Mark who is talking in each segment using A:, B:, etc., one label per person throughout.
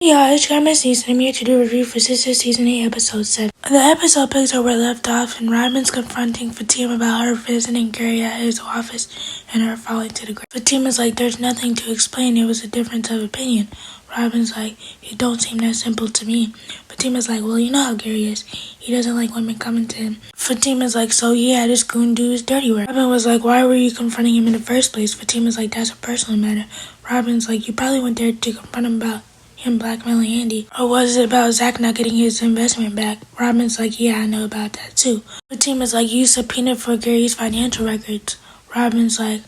A: Yeah, it's your Missniecytv, and I'm here to do a review for Sistas Season 8, Episode 7. The episode picks up where it left off, and Robin's confronting Fatima about her visiting Gary at his office and her falling to the ground. Fatima's like, there's nothing to explain, it was a difference of opinion. Robin's like, it don't seem that simple to me. Fatima's like, well, you know how Gary is. He doesn't like women coming to him. Fatima's like, so he had his goon do his dirty work. Robin was like, why were you confronting him in the first place? Fatima's like, that's a personal matter. Robin's like, you probably went there to confront him about him blackmailing Andy. Or was it about Zach not getting his investment back? Robin's like, yeah, I know about that too. Fatima's like, you subpoenaed for Gary's financial records. Robin's like,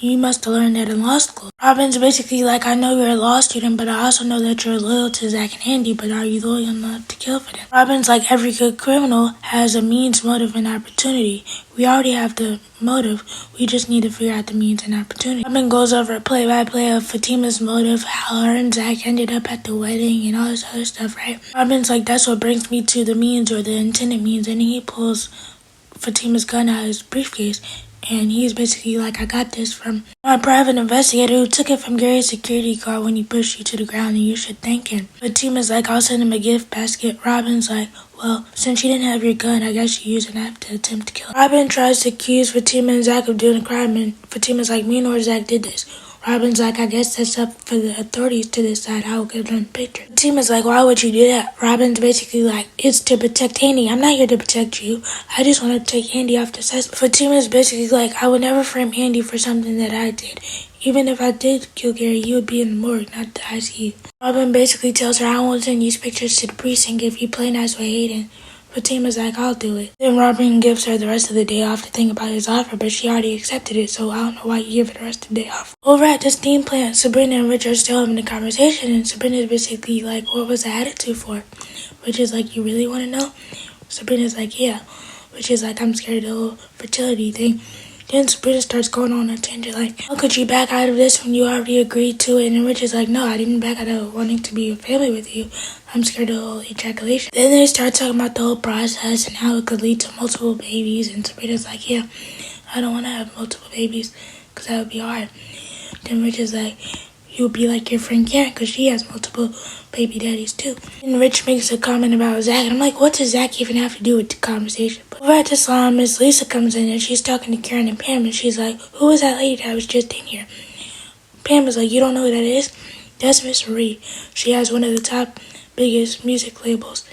A: you must have learned that in law school. Robin's basically like, I know you're a law student, but I also know that you're loyal to Zach and Andy, but are you loyal enough to kill for them? Robin's like, every good criminal has a means, motive, and opportunity. We already have the motive, we just need to figure out the means and opportunity. Robin goes over a play-by-play of Fatima's motive, how her and Zach ended up at the wedding, and all this other stuff, right? Robin's like, that's what brings me to the means, or the intended means, and he pulls Fatima's gun out of his briefcase. And he's basically like, I got this from my private investigator who took it from Gary's security guard when he pushed you to the ground, and you should thank him. Fatima's like, I'll send him a gift basket. Robin's like, well, since you didn't have your gun, I guess you used an app to attempt to kill him. Robin tries to accuse Fatima and Zach of doing a crime, and Fatima's like, me nor Zach did this. Robin's like, I guess that's up for the authorities to decide. I will give them a picture. Fatima's like, why would you do that? Robin's basically like, it's to protect Andy. I'm not here to protect you. I just want to take Andy off the suspect. Fatima's basically like, I would never frame Andy for something that I did. Even if I did kill Gary, you would be in the morgue, not the ICU. Robin basically tells her, I won't send these pictures to the precinct if you play nice with Hayden. Fatima's like, I'll do it. Then Robin gives her the rest of the day off to think about his offer, but she already accepted it, so I don't know why you give her the rest of the day off. Over at the steam plant, Sabrina and Rich are still having a conversation, and Sabrina's basically like, what was the attitude for? Rich is like, you really want to know? Sabrina's like, yeah. Rich is like, I'm scared of the whole fertility thing. Then Sabrina starts going on a tangent like, how could you back out of this when you already agreed to it? And Rich is like, no, I didn't back out of wanting to be a family with you. I'm scared of the whole ejaculation. Then they start talking about the whole process and how it could lead to multiple babies. And Sabrina's like, yeah, I don't want to have multiple babies because that would be hard. Then Rich is like, you would be like your friend Karen because she has multiple baby daddies too. And Rich makes a comment about Zach, and I'm like, what does Zach even have to do with the conversation? But over at the salon, Miss Lisa comes in and she's talking to Karen and Pam, and she's like, who was that lady that was just in here? Pam is like, you don't know who that is? That's Miss Marie. She has one of the top biggest music labels,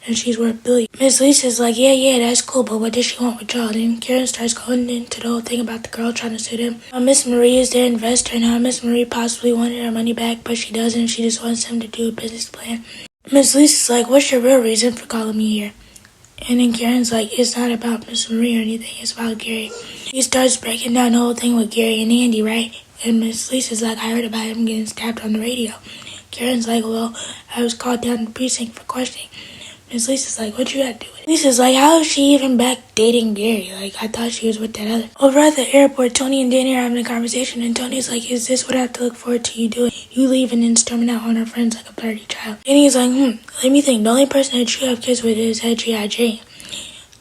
A: and she's worth billions. Miss Lisa's like, yeah, that's cool, but what does she want with y'all? Then Karen starts going into the whole thing about the girl trying to sue them. Miss Marie is their investor, and how Miss Marie possibly wanted her money back, but she doesn't. She just wants them to do a business plan. Miss Lisa's like, what's your real reason for calling me here? And then Karen's like, it's not about Miss Marie or anything, it's about Gary. He starts breaking down the whole thing with Gary and Andy, right? And Miss Lisa's like, I heard about him getting stabbed on the radio. Karen's like, well, I was called down to the precinct for questioning. Miss Lisa's like, what you got to do with it? Lisa's like, how is she even back dating Gary? Like, I thought she was with that other. Over at the airport, Tony and Danny are having a conversation, and Tony's like, is this what I have to look forward to you doing? You leaving and storming out on her friends like a bloody child. Danny's like, let me think. The only person that you have kids with is head G.I.J.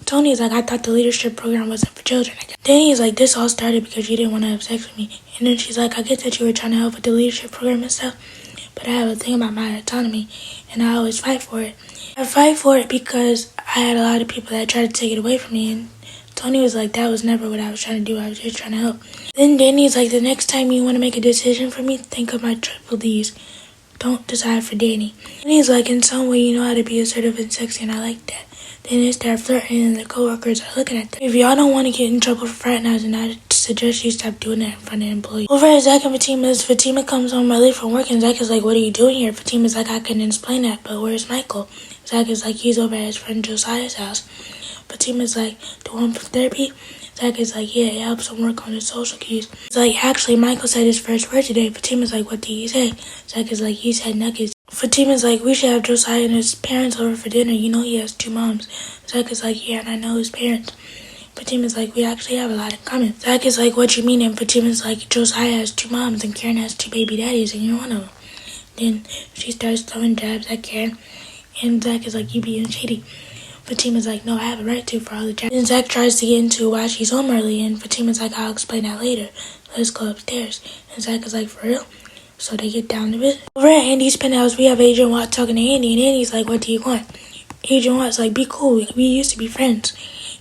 A: Tony's like, I thought the leadership program wasn't for children. Danny's like, this all started because you didn't want to have sex with me. And then she's like, I get that you were trying to help with the leadership program and stuff, but I have a thing about my autonomy, and I always fight for it. I fight for it because I had a lot of people that tried to take it away from me, and Tony was like, that was never what I was trying to do, I was just trying to help. Then Danny's like, the next time you want to make a decision for me, think of my triple D's. Don't decide for Danny. And he's like, in some way you know how to be assertive and sexy, and I like that. Then they start flirting, and the coworkers are looking at them. If y'all don't want to get in trouble for fraternizing, I suggest you stop doing that in front of employees. Over at Zach and Fatima comes home early from work, and Zach is like, what are you doing here? Fatima's like, I couldn't explain that, but where's Michael? Zach is like, he's over at his friend Josiah's house. Fatima's like, the one from therapy? Zach is like, yeah, it helps him work on his social cues. He's like, actually, Michael said his first word today. Fatima's like, what did he say? Zach is like, he said nuggets. Fatima's like, we should have Josiah and his parents over for dinner. You know he has 2 moms. Zach is like, yeah, and I know his parents. Fatima's like, we actually have a lot in common. Zach is like, what you mean? And Fatima's like, Josiah has 2 moms and Karen has 2 baby daddies and you're one of them. Then she starts throwing jabs at Karen, and Zach is like, you being shady. Fatima's like, no, I have a right to for all the jabs. Then Zach tries to get into why she's home early, and Fatima's like, I'll explain that later. Let's go upstairs. And Zach is like, for real? So they get down to it. Over at Andy's penthouse, we have Agent Watt talking to Andy, and Andy's like, what do you want? Agent Watt's like, be cool, we used to be friends.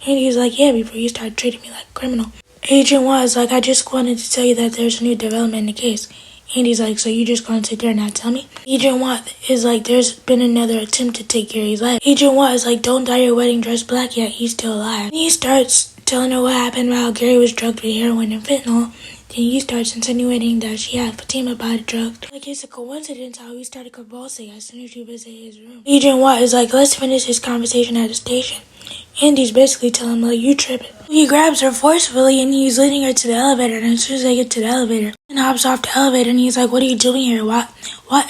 A: Andy's like, yeah, before you started treating me like a criminal. Agent Watt is like, I just wanted to tell you that there's a new development in the case. Andy's like, so you just gonna sit there and not tell me? Agent Watt is like, there's been another attempt to take Gary's life. Agent Watt is like, don't dye your wedding dress black yet, he's still alive. And he starts telling her what happened about how Gary was drugged with heroin and fentanyl. Then he starts insinuating that she had Fatima body drugged. Like it's a coincidence how he started convulsing as soon as she visited his room. Agent Watt is like, let's finish this conversation at the station. Andy's basically telling him, like, you tripping. He grabs her forcefully and he's leading her to the elevator. And as soon as they get to the elevator, and hops off the elevator and he's like, what are you doing here? Watt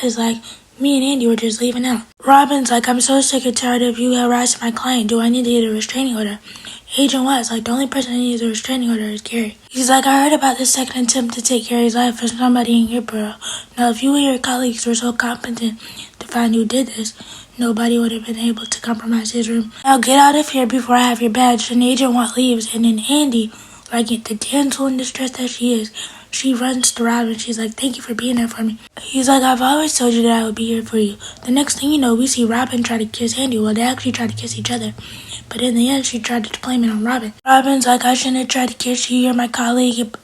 A: is like, me and Andy were just leaving out. Robin's like, I'm so sick and tired of you harassing my client. Do I need to get a restraining order? Agent Watt is like, the only person that needs a restraining order is Gary. He's like, I heard about the second attempt to take Gary's life from somebody in your borough. Now, if you and your colleagues were so competent to find who did this, nobody would have been able to compromise his room. Now get out of here before I have your badge. And Agent Watt leaves, and then Andy, like the damsel in distress that she is, she runs to Robin. She's like, thank you for being there for me. He's like, I've always told you that I would be here for you. The next thing you know, we see Robin try to kiss Andy. Well, they actually tried to kiss each other. But in the end, she tried to blame it on Robin. Robin's like, I shouldn't have tried to kiss you. You're my colleague.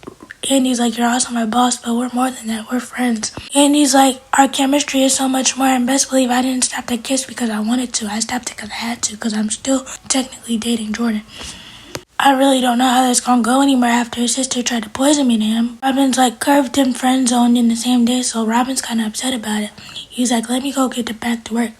A: Andy's like, you're also my boss, but we're more than that. We're friends. Andy's like, our chemistry is so much more, and best believe I didn't stop that kiss because I wanted to. I stopped it because I had to, because I'm still technically dating Jordan. I really don't know how that's gonna go anymore after his sister tried to poison me to him. Robin's like, curved and friend zoned in the same day, so Robin's kind of upset about it. He's like, let me go get back to work.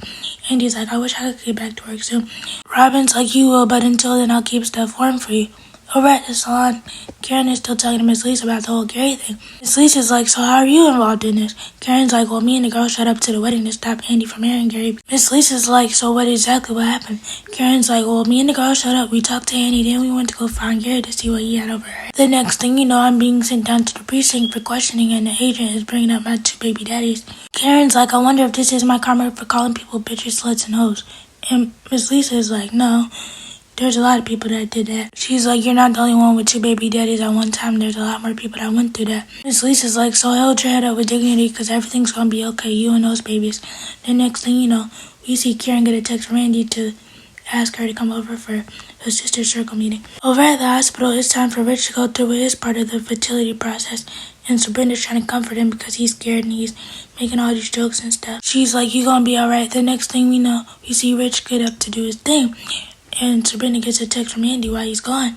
A: Andy's like, I wish I could get back to work soon. Robin's like, you will, but until then I'll keep stuff warm for you. Over at the salon, Karen is still talking to Miss Lisa about the whole Gary thing. Miss Lisa's like, so how are you involved in this? Karen's like, well, me and the girl showed up to the wedding to stop Andy from marrying Gary. Miss Lisa's like, so what happened? Karen's like, well, me and the girl showed up, we talked to Andy, then we went to go find Gary to see what he had over her. The next thing you know, I'm being sent down to the precinct for questioning, and the agent is bringing up my 2 baby daddies. Karen's like, I wonder if this is my karma for calling people bitches, sluts, and hoes. And Miss Lisa is like, no. There's a lot of people that did that. She's like, you're not the only one with 2 baby daddies at one time. There's a lot more people that went through that. Miss Lisa's like, so hold your head up with dignity because everything's going to be okay, you and those babies. The next thing you know, we see Karen get a text from Andy to ask her to come over for a sister circle meeting. Over at the hospital, it's time for Rich to go through with his part of the fertility process. And Sabrina's trying to comfort him because he's scared and he's making all these jokes and stuff. She's like, you gonna be alright. The next thing we know, we see Rich get up to do his thing. And Sabrina gets a text from Andy while he's gone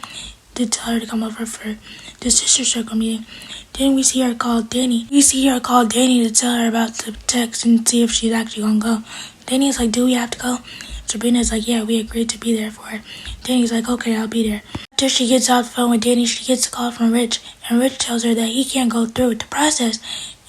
A: to tell her to come over for the sister circle meeting. Then we see her call Danny. To tell her about the text and see if she's actually gonna go. Danny's like, do we have to go? Sabrina's like, yeah, we agreed to be there for her. Danny's like, okay, I'll be there. After she gets off the phone with Danny, she gets a call from Rich. And Rich tells her that he can't go through with the process.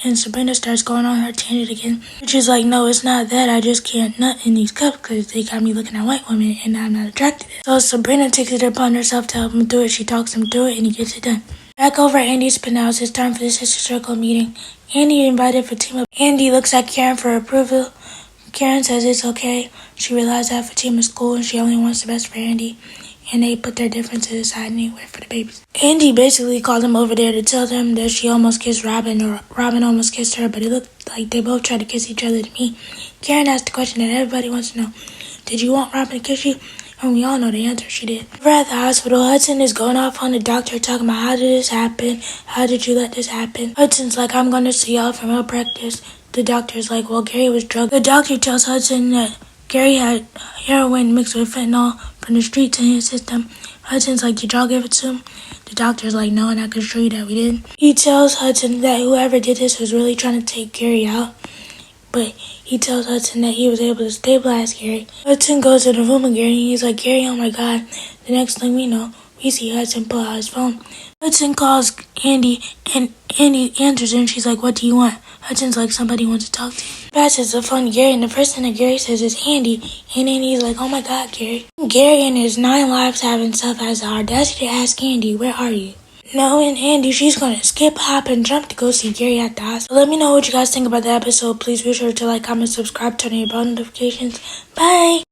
A: And Sabrina starts going on her tangent again. Rich is like, no, it's not that. I just can't nut in these cups because they got me looking at white women and I'm not attracted to it. So Sabrina takes it upon herself to help him through it. She talks him through it and he gets it done. Back over at Andy's penthouse, it's time for the sister circle meeting. Andy invited Fatima. Andy looks at Karen for approval. Karen says it's okay. She realized that Fatima's cool and she only wants the best for Andy. And they put their differences aside and they wait for the babies. Andy basically called them over there to tell them that she almost kissed Robin, or Robin almost kissed her, but it looked like they both tried to kiss each other to me. Karen asked the question that everybody wants to know. Did you want Robin to kiss you? And we all know the answer, she did. Over at the hospital, Hudson is going off on the doctor talking about how did this happen? How did you let this happen? Hudson's like, I'm going to see y'all for malpractice. The doctor's like, well, Gary was drugged. The doctor tells Hudson that Gary had heroin mixed with fentanyl from the streets in his system. Hudson's like, did y'all give it to him? The doctor's like, no, and I can assure you that we didn't. He tells Hudson that whoever did this was really trying to take Gary out. But he tells Hudson that he was able to stabilize Gary. Hudson goes to the room with Gary and he's like, Gary, oh my God. The next thing we know, we see Hudson pull out his phone. Hudson calls Andy and Andy answers her and she's like, what do you want? Hudson's like, somebody wants to talk to you. Passes the phone to Gary and the first thing that Gary says is Andy. And Andy's like, oh my God, Gary. Gary and his 9 lives having stuff has the audacity to ask Andy, where are you? Knowing Andy, she's gonna skip, hop, and jump to go see Gary at the hospital. Let me know what you guys think about the episode. Please be sure to like, comment, subscribe, turn on your bell notifications. Bye!